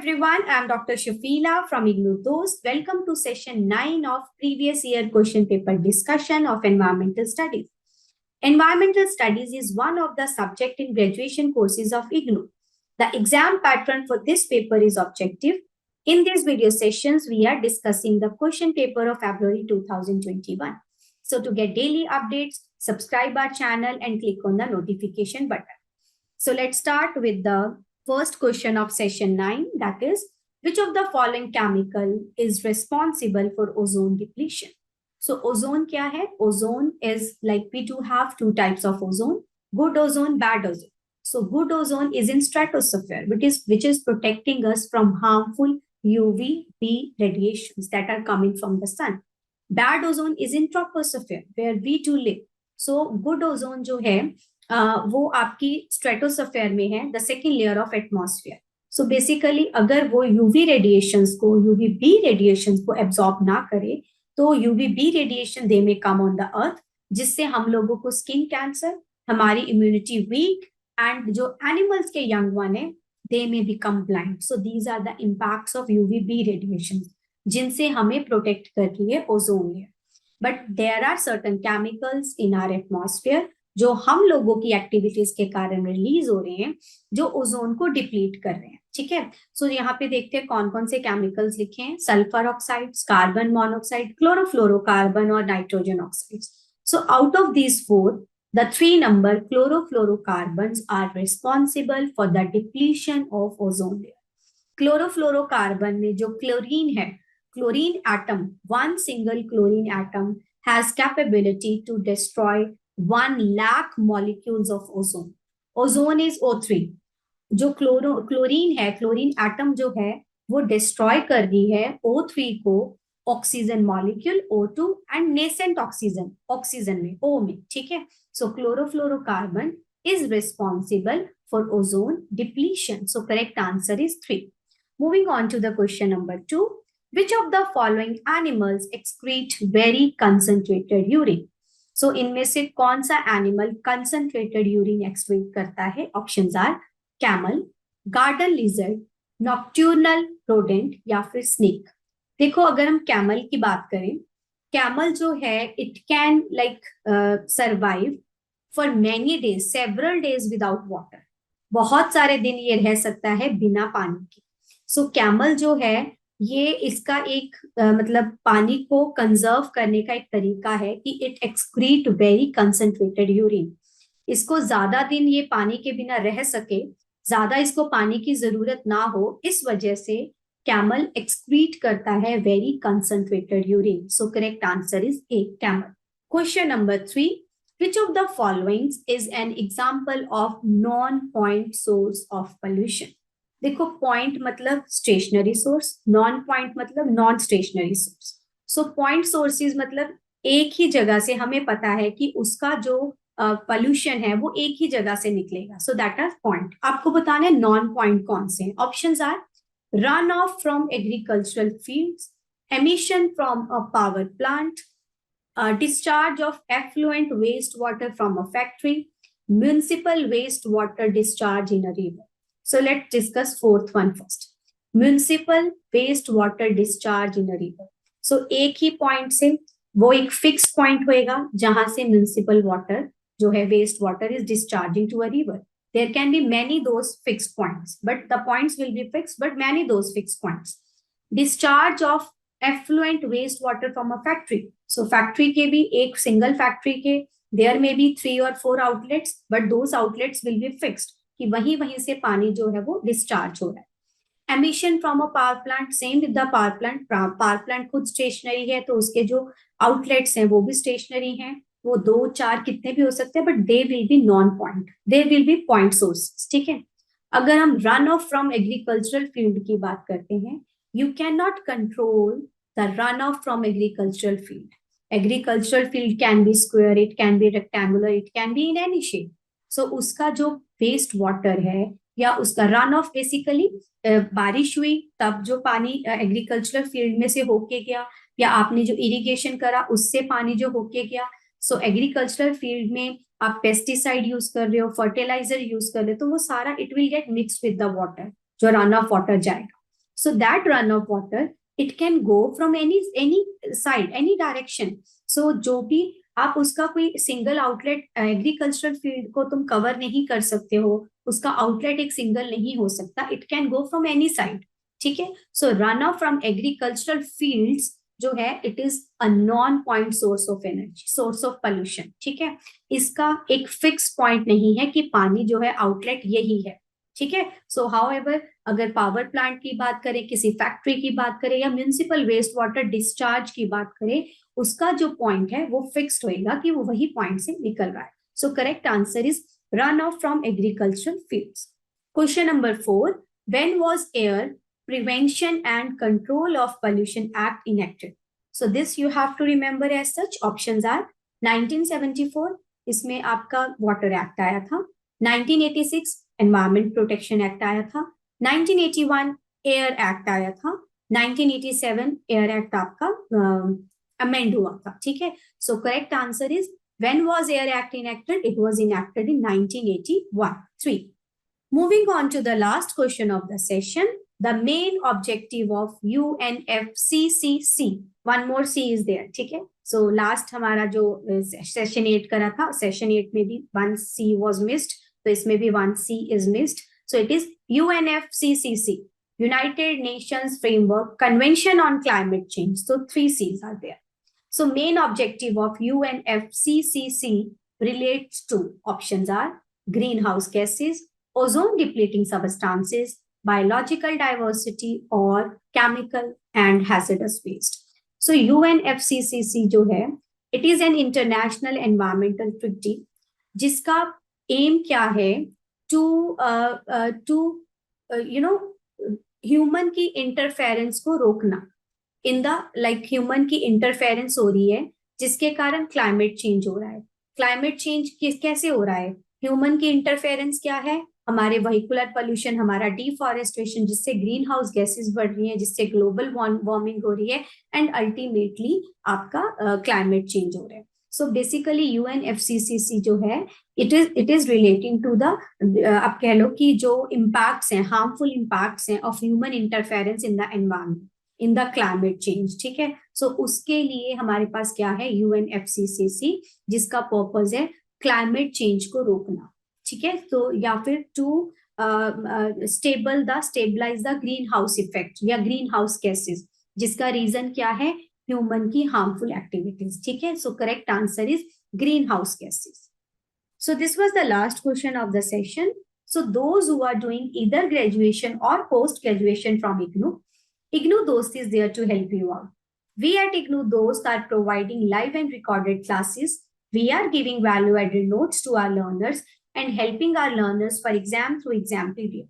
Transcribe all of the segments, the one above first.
everyone, I am Dr. Shafila from IGNOU Dost. Welcome to session 9 of previous year question paper discussion of environmental studies. Environmental studies is one of the subject in graduation courses of IGNOU. The exam pattern for this paper is objective. In these video sessions, we are discussing the question paper of February 2021. So to get daily updates, subscribe our channel and click on the notification button. So let's start with the first question of session 9, that is, which of the following chemical is responsible for ozone depletion? So ozone kya hai? Ozone is like we do have two types of ozone, good ozone, bad ozone. So good ozone is in stratosphere, which is protecting us from harmful UVB radiations that are coming from the sun. Bad ozone is in troposphere where we do live. So good ozone जो है वो आपकी stratosphere में है, the second layer of atmosphere. So basically अगर वो UV radiations को, UVB radiations को एब्जॉर्ब ना करे तो यूवीबी रेडिएशन दे में कम ऑन द अर्थ, जिससे हम लोगों को स्किन कैंसर, हमारी इम्यूनिटी वीक एंड जो एनिमल्स के यंग वन है दे में become blind. So these are the impacts of UVB radiation जिनसे हमें प्रोटेक्ट कर रही है ozone layer. But there are certain chemicals in our atmosphere जो हम लोगों की एक्टिविटीज के कारण रिलीज हो रहे हैं, जो ओजोन को डिप्लीट कर रहे हैं. ठीक है, सो यहाँ पे देखते हैं कौन कौन से केमिकल्स लिखे हैं. Sulphur oxides, carbon monoxide, chlorofluorocarbon और nitrogen oxides. So out of these four, the 3 number chlorofluorocarbons are responsible for the depletion of ozone layer. Chlorofluorocarbon में जो क्लोरीन है, chlorine atom, one single chlorine atom has capability to destroy 1 lakh molecules of ozone. Ozone is O3. जो chlorine है, chlorine atom जो है वो destroy कर रही है O3 को, oxygen molecule O2 and nascent oxygen में O में. ठीक है, so chlorofluorocarbon is responsible for ozone depletion. So correct answer is 3. Moving on to the question number 2. Which of the following animals excrete very concentrated urine? So इनमें से कौन सा animal concentrated urine excrete करता है? Options are camel, garden lizard, nocturnal rodent या फिर snake. देखो अगर हम कैमल की बात करें, कैमल जो है it can like survive for many days, several days without water. बहुत सारे दिन ये रह सकता है बिना पानी के. सो कैमल जो है ये इसका एक मतलब पानी को कंजर्व करने का एक तरीका है कि it excrete very concentrated urine. इसको ज्यादा दिन ये पानी के बिना रह सके, ज्यादा इसको पानी की जरूरत ना हो, इस वजह से कैमल एक्सक्रीट करता है very concentrated urine. So correct answer is A, camel. Question number 3. Which of the following is an example of non point source of pollution? देखो पॉइंट मतलब स्टेशनरी सोर्स, नॉन पॉइंट मतलब non stationary source. So point sources मतलब एक ही जगह से हमें पता है कि उसका जो पोल्यूशन है वो एक ही जगह से निकलेगा. So that are point. आपको बताना है नॉन पॉइंट कौन से हैं. Options are run off from agricultural fields, emission from a power plant, discharge of effluent wastewater from a factory, municipal wastewater discharge in a river. So let's discuss fourth one first. Municipal wastewater discharge in a river. So एक ही point से वो एक fix point होएगा जहां से municipal water जो है waste water is discharging to a river. There can be many those fixed points, but the points will be fixed, but many those fixed points. Discharge of effluent wastewater from a factory. So factory के भी एक single factory के there may be 3 or 4 outlets, but those outlets will be fixed कि वहीं से पानी जो है वो डिस्चार्ज हो रहा है. Emission from a power plant, same with the power plant. Power plant खुद स्टेशनरी है तो उसके जो आउटलेट्स हैं वो भी स्टेशनरी हैं, वो 2-4 कितने भी हो सकते हैं, but they will be non point, they will be point source. ठीक है, अगर हम run off from agricultural field की बात करते हैं, you can not control the run off from agricultural field. Agricultural field can be square, it can be rectangular, it can be in any shape. So उसका जो waste water है या उसका run of, basically बारिश हुई तब जो पानी एग्रीकल्चरल फील्ड में से होके गया, या आपने जो इरिगेशन करा उससे पानी जो होके गया. सो एग्रीकल्चरल फील्ड में आप पेस्टिसाइड यूज कर रहे हो, फर्टिलाइजर यूज कर रहे हो, तो वो सारा it will get mixed with the water, जो रन ऑफ वाटर जाएगा. So that runoff water, it can go from any side, any direction. So जो भी आप उसका कोई सिंगल आउटलेट, एग्रीकल्चरल फील्ड को तुम कवर नहीं कर सकते हो, उसका आउटलेट एक सिंगल नहीं हो सकता, it can go from any side, ठीक है. So run off from agricultural fields जो है, it is a non point source of energy, source of pollution, ठीक है. इसका एक फिक्स पॉइंट नहीं है कि पानी जो है आउटलेट यही है, ठीक है. सो हाउएवर, अगर पावर प्लांट की बात करें, किसी फैक्ट्री की बात करें, या म्युनिसिपल वेस्ट वाटर डिस्चार्ज की बात करें, उसका जो पॉइंट है वो फिक्स्ड होएगा कि वो वही पॉइंट से निकल रहा है. So correct answer is run off from agricultural fields. Question number 4, when was air Prevention and Control of Pollution Act enacted? So this you have to remember as such. Options are 1974, इसमें आपका water act आया था. 1986 environment protection act आया था. 1981 air act आया था. 1987 air act आपका amend हुआ था, ठीक है. So correct answer is when was air act enacted? It was enacted in 1981. 3. Moving on to the last question of the session, the main objective of UNFCCC. One more C is there, ठीक है. So last हमारा जो session 8 करा था, session 8 में भी 1 C was missed, तो इसमें भी 1 C is missed. So it is UNFCCC, United Nations Framework Convention on Climate Change. So 3 C's are there. So main objective of UNFCCC relates to, options are greenhouse gases, ozone depleting substances, biological diversity, or chemical and hazardous waste. So UNFCCC जो है, it is an international environmental treaty जिसका aim क्या है? to human की interference को रोकना. in the like human की interference हो रही है जिसके कारण climate change हो रहा है. climate change कैसे हो रहा है? ह्यूमन की इंटरफेरेंस क्या है? हमारे व्हीकुलर पोल्यूशन, हमारा डिफॉरेस्टेशन, जिससे ग्रीन हाउस गैसेस बढ़ रही है, जिससे ग्लोबल वार्मिंग हो रही है, एंड अल्टीमेटली आपका क्लाइमेट चेंज हो रहा है. सो बेसिकली यूएनएफसीसीसी जो है, it is relating to the, आप कह लो कि जो इम्पैक्ट्स हैं, हार्मफुल इम्पैक्ट्स हैं of human interference in the environment, in the climate change, ठीक है. सो उसके लिए हमारे पास क्या है? यूएनएफसीसीसी, जिसका पर्पज है क्लाइमेट चेंज को रोकना, ठीक है. तो या फिर to stabilise the greenhouse effect या ग्रीन हाउस गैसेस, जिसका रीजन क्या है? ह्यूमन की हार्मफुल एक्टिविटीज, ठीक है. So correct answer is green house gases. So this was the last question of the session. So those who are doing either graduation और post graduation from IGNOU Dost is there to help you out. We at IGNOU Dost are providing live and recorded classes. We are giving value-added notes to our learners and helping our learners for exam through exam period.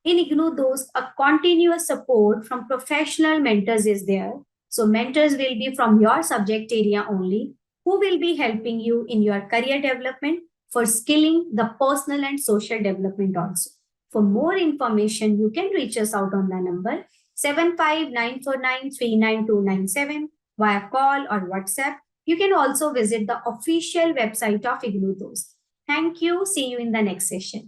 In IGNOU Dost, a continuous support from professional mentors is there. So mentors will be from your subject area only, who will be helping you in your career development, for skilling, the personal and social development also. For more information, you can reach us out on the number 7594939297 via call or WhatsApp. You can also visit the official website of IGNOU Dost. Thank you. See you in the next session.